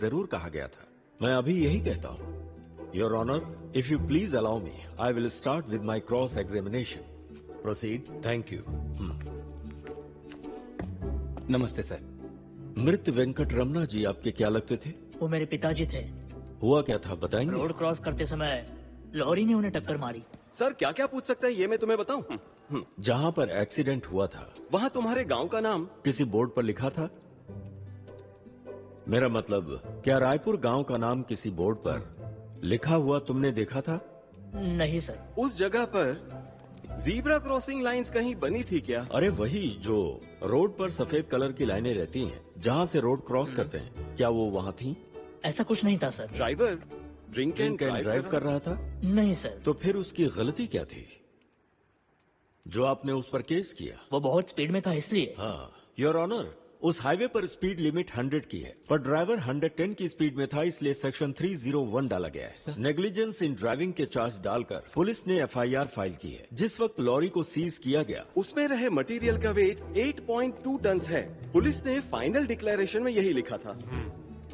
जरूर कहा गया था। मैं अभी यही कहता हूँ। Your honour, if you please allow me, I will start with my cross examination. Proceed. Thank you. नमस्ते सर। मृत वेंकट रमना जी आपके क्या लगते थे? वो मेरे पिताजी थे। हुआ क्या था बताएंगे? रोड क्रॉस करते समय लॉरी ने उन्हें टक्कर मारी। सर क्या क्या पूछ सकते हैं ये मैं तुम्हें बताऊं? जहाँ पर एक्सीडेंट हुआ था वहाँ तुम्हारे गांव का नाम किसी बोर्ड पर लिखा था? मेरा मतलब, क्या रायपुर गांव का नाम किसी बोर्ड पर लिखा हुआ तुमने देखा था? नहीं सर। उस जगह पर जीब्रा क्रॉसिंग लाइंस कहीं बनी थी क्या? अरे वही जो रोड पर सफेद कलर की लाइनें रहती हैं, जहाँ से रोड क्रॉस करते हैं, क्या वो वहाँ थी? ऐसा कुछ नहीं था sir. Driver drink and drive कर रहा था? नहीं सर। तो फिर उसकी गलती क्या थी जो आपने उस पर केस किया? वो बहुत स्पीड में था इसलिए। हाँ, योर ऑनर, उस हाईवे पर स्पीड लिमिट 100 की है, पर ड्राइवर 110 की स्पीड में था, इसलिए सेक्शन 301 डाला गया है। नेग्लिजेंस इन ड्राइविंग के चार्ज डालकर पुलिस ने एफआईआर फाइल की है। जिस वक्त लॉरी को सीज किया गया, उसमें रहे मटेरियल का वेट 8.2 टन है। पुलिस ने फाइनल डिक्लेरेशन में यही लिखा था।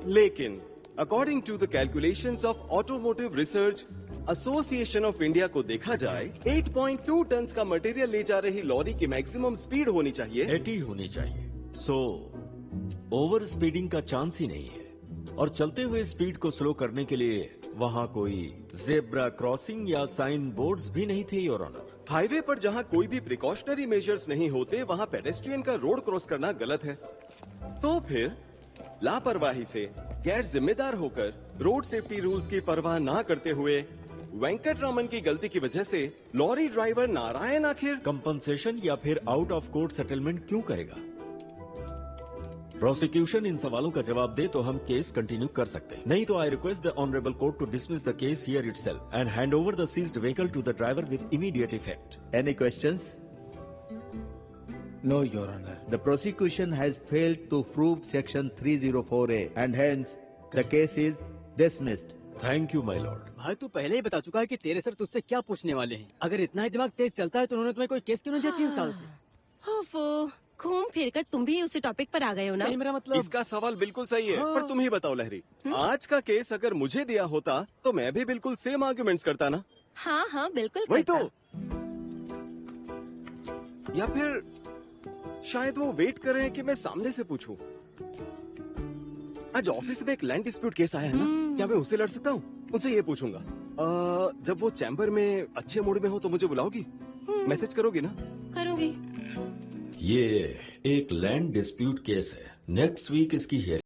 लेकिन according to the calculations of automotive research association of India को देखा जाए, 8.2 टन का मटेरियल ले जा रही लॉरी की मैक्सिमम स्पीड होनी चाहिए 80 होनी चाहिए। सो ओवर स्पीडिंग का चांस ही नहीं है। और चलते हुए स्पीड को स्लो करने के लिए वहाँ कोई जेब्रा क्रॉसिंग या साइन बोर्ड्स भी नहीं थे, योर ऑनर। हाईवे पर जहाँ कोई भी प्रिकॉशनरी मेजर्स नहीं होते, वहाँ पेडेस्ट्रियन का रोड क्रॉस करना गलत है। तो फिर लापरवाही से, गैर जिम्मेदार होकर, रोड सेफ्टी रूल्स की परवाह ना करते हुए वेंकट रमन की गलती की वजह से लॉरी ड्राइवर नारायण आखिर कंपनसेशन या फिर आउट ऑफ कोर्ट सेटलमेंट क्यों करेगा? प्रोसिक्यूशन इन सवालों का जवाब दे तो हम केस कंटिन्यू कर सकते हैं, नहीं तो I request the honourable court to dismiss the case here itself and hand over the seized vehicle to the driver with immediate effect. Any questions? No, Your Honor. The prosecution has failed to prove section 304A and hence the case is dismissed. Thank you my Lord. भाई तू पहले ही बता चुका है कि तेरे sir तुझसे क्या पूछने वाले हैं। अगर इतना ही दिमाग तेज चलता है तो उन्होंने तुम्हें कोई केस क्यों नहीं दिया 3 साल से? ओफो, घूम फिर कर तुम भी उसी टॉपिक पर आ गए हो ना। नहीं, मेरा मतलब इसका सवाल बिल्कुल सही है। हाँ। पर तुम ही बताओ लहरी, आज का केस अगर मुझे दिया होता तो मैं भी बिल्कुल सेम आर्ग्यूमेंट्स करता ना। हाँ हाँ बिल्कुल वही तो। करता। या फिर शायद वो वेट कर रहे हैं कि मैं सामने से पूछूं। आज ऑफिस में एक लैंड डिस्प्यूट केस आया है ना, क्या मैं उससे लड़ सकता हूँ? उनसे ये पूछूंगा। जब वो चैम्बर में अच्छे मूड में हो तो मुझे बुलाओगी? मैसेज करोगी ना? करूंगी। ये एक लैंड डिस्प्यूट केस है। नेक्स्ट वीक इसकी हियरिंग